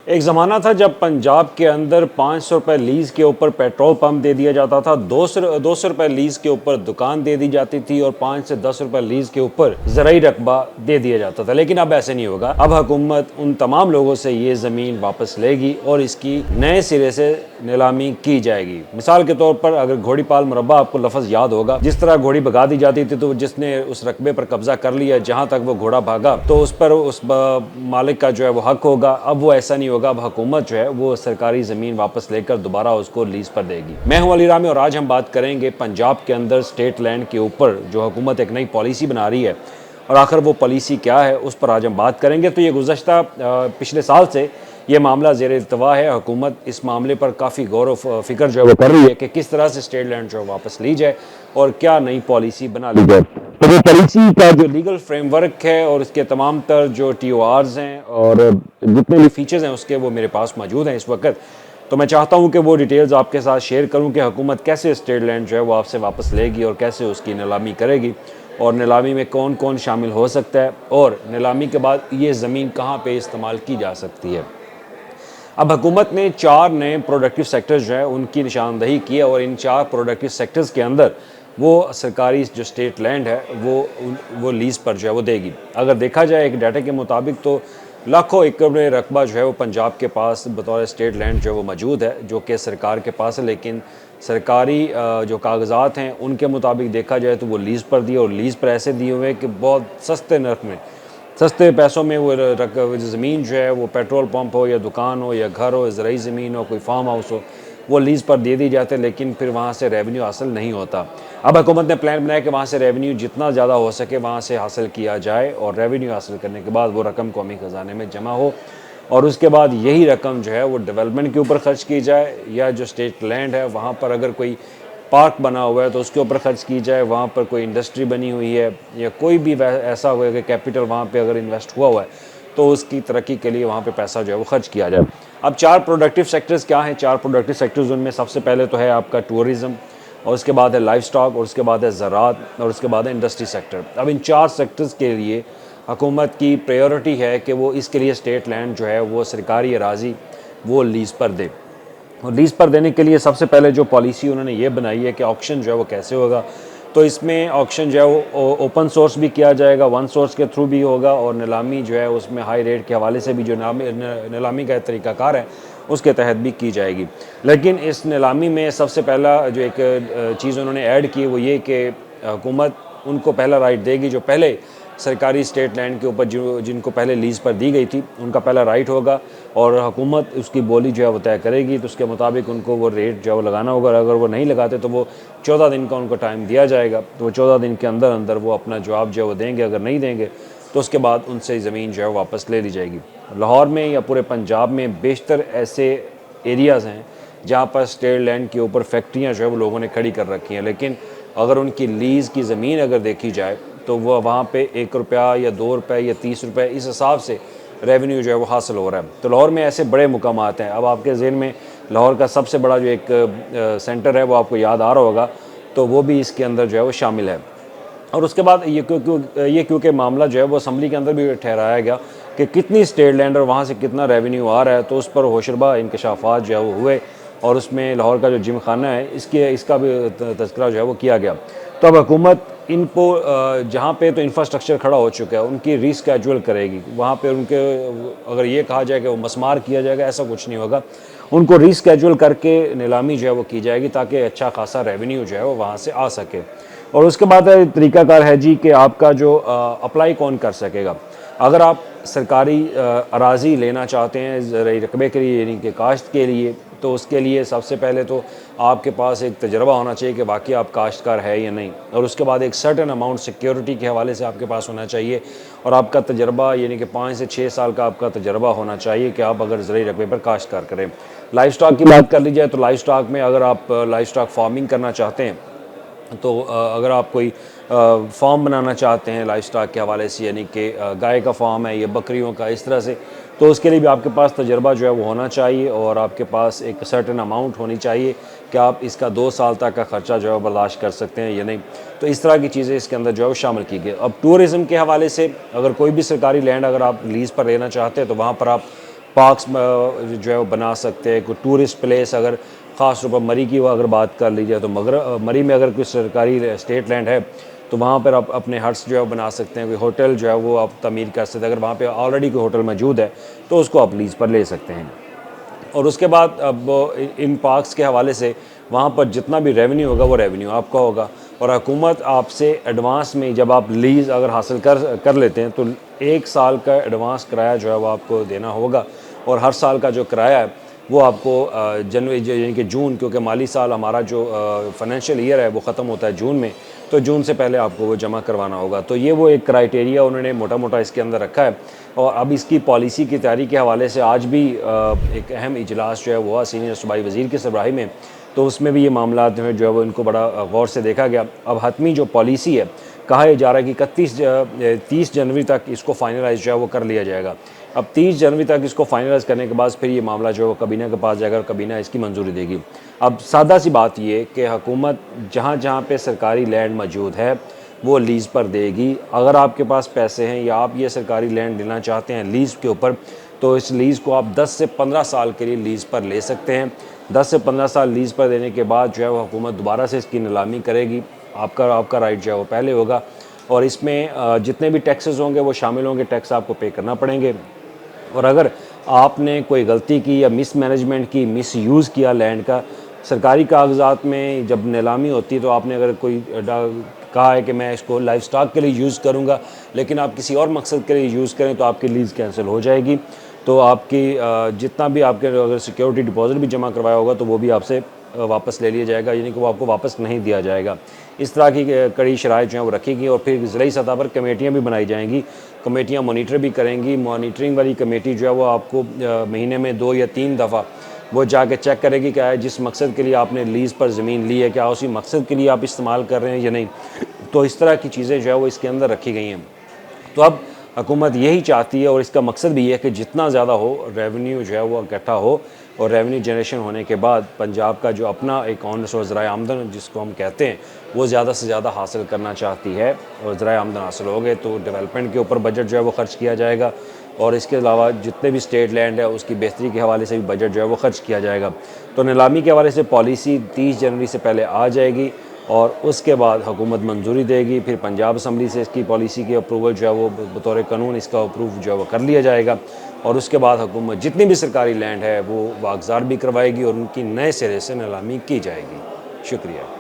एक ज़माना था जब पंजाब के अंदर 500 रुपये लीज़ के ऊपर पेट्रोल पंप दे दिया जाता था, 200 रुपये लीज़ के ऊपर दुकान दे दी जाती थी और 5 से 10 रुपये लीज़ के ऊपर ज़राई रकबा दे दिया जाता था। लेकिन अब ऐसे नहीं होगा। अब हुकूमत उन तमाम लोगों से ये ज़मीन वापस लेगी और इसकी नए सिरे से नीलामी की जाएगी। मिसाल के तौर पर अगर घोड़ी पाल मुरब्बा आपको लफ्ज़ याद होगा, जिस तरह घोड़ी भगा दी जाती थी तो जिसने उस रकबे पर कब्जा कर लिया, जहाँ तक वो घोड़ा भागा तो उस पर उस मालिक का जो है वो हक होगा। अब वो ऐसा नहीं होगा। अब हुकूमत जो है वो सरकारी ज़मीन वापस लेकर दोबारा उसको लीज़ पर देगी। मैं हूं अली रामी और आज हम बात करेंगे पंजाब के अंदर स्टेट लैंड के ऊपर जो हुकूमत एक नई पॉलिसी बना रही है और आखिर वो पॉलिसी क्या है, उस पर आज हम बात करेंगे। तो ये गुज़श्ता पिछले साल से ये मामला ज़ेर इल्तवा है। हुकूमत इस मामले पर काफ़ी गौर व फिक्र जो है वो कर रही है कि किस तरह से स्टेट लैंड जो है वापस ली जाए और क्या नई पॉलिसी बना ली जाए। तो वो पॉलिसी का जो लीगल फ्रेमवर्क है और इसके तमाम तर जो TORs हैं और जितने भी फीचर्स हैं उसके, वो मेरे पास मौजूद हैं इस वक्त। तो मैं चाहता हूं कि वो डिटेल्स आपके साथ शेयर करूं कि हुकूमत कैसे स्टेट लैंड जो है वो आपसे वापस लेगी और कैसे उसकी नीलामी करेगी और नीलामी में कौन कौन शामिल हो सकता है और नीलामी के बाद ये ज़मीन कहाँ पे इस्तेमाल की जा सकती है। अब हुकूमत ने 4 नए प्रोडक्टिव सेक्टर्स जो है उनकी निशानदही की है और इन 4 प्रोडक्टिव सेक्टर्स के अंदर वो सरकारी जो स्टेट लैंड है वो लीज़ पर जो है वो देगी। अगर देखा जाए एक डाटा के मुताबिक तो लाखों एकड़ में रकबा जो है वो पंजाब के पास बतौर स्टेट लैंड जो है वो मौजूद है, जो कि सरकार के पास है। लेकिन सरकारी जो कागजात हैं उनके मुताबिक देखा जाए तो वो लीज़ पर दिए और लीज़ पर ऐसे दिए हुए कि बहुत सस्ते नर्ख में, सस्ते पैसों में वो ज़मीन जो है वो पेट्रोल पंप हो या दुकान हो या घर हो, ज़राई ज़मीन हो, कोई फार्म हाउस हो, वो लीज़ पर दे दी जाते, लेकिन फिर वहाँ से रेवेन्यू हासिल नहीं होता। अब हुकूमत ने प्लान बनाया कि वहाँ से रेवेन्यू जितना ज़्यादा हो सके वहाँ से हासिल किया जाए और रेवेन्यू हासिल करने के बाद वो रकम कौमी ख़जाने में जमा हो और उसके बाद यही रकम जो है वो डेवलपमेंट के ऊपर ख़र्च की जाए या जो स्टेट लैंड है वहाँ पर अगर कोई पार्क बना हुआ है तो उसके ऊपर खर्च की जाए, वहाँ पर कोई इंडस्ट्री बनी हुई है या कोई भी ऐसा हुआ कि कैपिटल वहाँ पे अगर इन्वेस्ट हुआ हुआ है तो उसकी तरक्की के लिए वहाँ पे पैसा जो है वो खर्च किया जाए। अब 4 प्रोडक्टिव सेक्टर्स क्या हैं? 4 प्रोडक्टिव सेक्टर्स उनमें सबसे पहले तो है आपका टूरिज़्म और उसके बाद है लाइफ स्टॉक और उसके बाद है ज़राअत और उसके बाद है इंडस्ट्री सेक्टर। अब इन 4 सेक्टर्स के लिए हुकूमत की प्रायोरिटी है कि वो इसके लिए स्टेट लैंड जो है वो सरकारी अराज़ी वो लीज़ पर दे। और लीज़ पर देने के लिए सबसे पहले जो पॉलिसी उन्होंने ये बनाई है कि ऑक्शन जो है वो कैसे होगा। तो इसमें ऑक्शन जो है वो ओपन सोर्स भी किया जाएगा, वन सोर्स के थ्रू भी होगा और नीलामी जो है उसमें हाई रेट के हवाले से भी जो नीलामी का तरीक़ाकार है उसके तहत भी की जाएगी। लेकिन इस नीलामी में सबसे पहला जो एक चीज़ उन्होंने ऐड की वो ये कि हुकूमत उनको पहला राइट देगी जो पहले सरकारी स्टेट लैंड के ऊपर जिनको पहले लीज़ पर दी गई थी उनका पहला राइट होगा और हुकूमत उसकी बोली जो है वो तय करेगी। तो उसके मुताबिक उनको वो रेट जो है वो लगाना होगा। अगर वो नहीं लगाते तो वो 14 दिन का उनको टाइम दिया जाएगा, तो वो 14 दिन के अंदर अंदर वो अपना जवाब जो है वो देंगे। अगर नहीं देंगे तो उसके बाद उनसे ज़मीन जो है वापस ले ली जाएगी। लाहौर में या पूरे पंजाब में बेशतर ऐसे एरियाज़ हैं जहाँ पर स्टेट लैंड के ऊपर फैक्ट्रियाँ जो है वो लोगों ने खड़ी कर रखी हैं, लेकिन अगर उनकी लीज़ की ज़मीन अगर देखी जाए तो वह वहाँ पे 1 रुपया या 2 रुपये या 30 रुपये इस हिसाब से रेवेन्यू जो है वो हासिल हो रहा है। तो लाहौर में ऐसे बड़े मुकामात हैं। अब आपके ज़हन में लाहौर का सबसे बड़ा जो एक सेंटर है वो आपको याद आ रहा होगा, तो वो भी इसके अंदर जो है वो शामिल है। और उसके बाद ये क्योंकि मामला जो है वो असम्बली के अंदर भी ठहराया गया कि कितनी स्टेट लैंड और वहाँ से कितना रेवेन्यू आ रहा है, तो उस पर होशरबा इंकशाफात जो है वो हुए और उसमें लाहौर का जो जिम खाना है इसका भी तज़किरा जो है वो किया गया। तो अब हुकूमत इनको जहाँ पे तो इंफ्रास्ट्रक्चर खड़ा हो चुका है उनकी रीस्केड्यूल करेगी। वहाँ पे उनके अगर ये कहा जाए कि वो मसमार किया जाएगा, ऐसा कुछ नहीं होगा। उनको रीस्केड्यूल करके नीलामी जो है वो की जाएगी ताकि अच्छा खासा रेवेन्यू जो है वो वहाँ से आ सके। और उसके बाद तरीक़ाकार है जी कि आपका जो अप्लाई कौन कर सकेगा। अगर आप सरकारी अराज़ी लेना चाहते हैं रकबे के लिए यानी कि काश्त के लिए, तो उसके लिए सबसे पहले तो आपके पास एक तजर्बा होना चाहिए कि वाकई आप काश्तकार है या नहीं, और उसके बाद एक सर्टेन अमाउंट सिक्योरिटी के हवाले से आपके पास होना चाहिए और आपका तजर्बा यानी कि 5 से 6 साल का आपका तजर्बा होना चाहिए कि आप अगर ज़रूरी रकबे पर काश्तकार करें। लाइफ स्टॉक की बात कर ली जाए तो लाइफ स्टॉक में अगर आप लाइफ स्टॉक फार्मिंग करना चाहते हैं तो अगर आप कोई फार्म बनाना चाहते हैं लाइफ स्टॉक के हवाले से, यानी कि गाय का फार्म है या बकरियों का, इस तरह से, तो उसके लिए भी आपके पास तजर्बा जो है वो होना चाहिए और आपके पास एक सर्टेन अमाउंट होनी चाहिए कि आप इसका 2 साल तक का ख़र्चा जो है बर्दाश्त कर सकते हैं या नहीं। तो इस तरह की चीज़ें इसके अंदर जो है वो शामिल की गई। अब टूरिज़म के हवाले से अगर कोई भी सरकारी लैंड अगर आप लीज़ पर लेना चाहते हैं तो वहाँ पर आप पार्क्स जो है वो बना सकते हैं। कोई टूरिस्ट प्लेस अगर ख़ास तौर पर मरी की अगर बात कर ली जाए तो मरी में अगर कोई सरकारी स्टेट लैंड है तो वहाँ पर आप अपने हट्स जो है वो बना सकते हैं। कोई होटल जो है वो आप तमीर कर सकते हैं। अगर वहाँ पे ऑलरेडी कोई होटल मौजूद है तो उसको आप लीज़ पर ले सकते हैं। और उसके बाद अब इन पार्क्स के हवाले से वहाँ पर जितना भी रेवेन्यू होगा वो रेवेन्यू आपका होगा। और हुकूमत आपसे एडवांस में जब आप लीज़ अगर हासिल कर लेते हैं तो 1 साल का एडवांस किराया जो है वो आपको देना होगा। और हर साल का जो किराया है वो आपको जनवरी यानी कि जून, क्योंकि माली साल हमारा जो फाइनेंशियल ईयर है वो ख़त्म होता है जून में, तो जून से पहले आपको वो जमा करवाना होगा। तो ये वो एक क्राइटेरिया उन्होंने मोटा मोटा इसके अंदर रखा है। और अब इसकी पॉलिसी की तैयारी के हवाले से आज भी एक अहम इजलास जो है वो हुआ सीनियर सूबाई वज़ीर की सरबराही में, तो उसमें भी ये मामला जो है वो इनको बड़ा गौर से देखा गया। अब हतमी जो पॉलिसी है, कहा यह जा रहा है कि 30 जनवरी तक इसको फाइनलाइज जो है वो कर लिया जाएगा। अब 30 जनवरी तक इसको फाइनलाइज करने के बाद फिर ये मामला जो है वो कबीना के पास जाएगा और कबीना इसकी मंजूरी देगी। अब सादा सी बात ये कि हुकूमत जहाँ जहाँ पे सरकारी लैंड मौजूद है वो लीज़ पर देगी। अगर आपके पास पैसे हैं या आप ये सरकारी लैंड लेना चाहते हैं लीज़ के ऊपर, तो इस लीज़ को आप 10 से 15 साल के लिए लीज़ पर ले सकते हैं। 10 से 15 साल लीज़ पर देने के बाद जो है वो हुकूमत दोबारा से इसकी नीलामी करेगी। आपका राइट जो है वो पहले होगा और इसमें जितने भी टैक्सेस होंगे वो शामिल होंगे, टैक्स आपको पे करना पड़ेंगे। और अगर आपने कोई गलती की या मिसमैनेजमेंट की, मिसयूज़ किया लैंड का, सरकारी कागजात में जब नीलामी होती है तो आपने अगर कोई कहा है कि मैं इसको लाइफ स्टॉक के लिए यूज़ करूँगा लेकिन आप किसी और मकसद के लिए यूज़ करें तो आपकी लीज़ कैंसिल हो जाएगी। तो आपकी जितना भी आपके अगर सिक्योरिटी डिपॉजिट भी जमा करवाया होगा तो वो भी आपसे वापस ले लिया जाएगा, यानी कि वो आपको वापस नहीं दिया जाएगा। इस तरह की कड़ी शराइत जो है वो रखी गई और फिर ज़िली सतह पर कमेटियाँ भी बनाई जाएंगी। कमेटियाँ मॉनिटर भी करेंगी। मॉनिटरिंग वाली कमेटी जो है वो आपको महीने में 2 या 3 दफ़ा वो जाके चेक करेगी क्या है जिस मकसद के लिए आपने लीज़ पर ज़मीन ली है क्या उसी मकसद के लिए आप इस्तेमाल कर रहे हैं या नहीं। तो इस तरह की चीज़ें जो है वो इसके अंदर रखी गई हैं। तो अब हुकूमत यही चाहती है और इसका मकसद भी है कि जितना ज़्यादा हो रेवेन्यू जो है वो इकट्ठा हो और रेवेन्यू जनरेशन होने के बाद पंजाब का जो अपना एक ऑन सोर्स ज़राए आमदन जिसको हम कहते हैं वो ज़्यादा से ज़्यादा हासिल करना चाहती है। और ज़राए आमदन हासिल हो गए तो डेवलपमेंट के ऊपर बजट जो है वो खर्च किया जाएगा और इसके अलावा जितने भी स्टेट लैंड है उसकी बेहतरी के हवाले से भी बजट जो है वो खर्च किया जाएगा। तो नीलामी के हवाले से पॉलिसी 30 जनवरी से पहले आ जाएगी और उसके बाद हुकूमत मंजूरी देगी। फिर पंजाब असम्बली से इसकी पॉलिसी की अप्रूवल जो है वो बतौर कानून इसका अप्रूव जो है वो कर लिया जाएगा और उसके बाद हुकूमत जितनी भी सरकारी लैंड है वो वागज़ार भी करवाएगी और उनकी नए सिरे से नीलामी की जाएगी। शुक्रिया।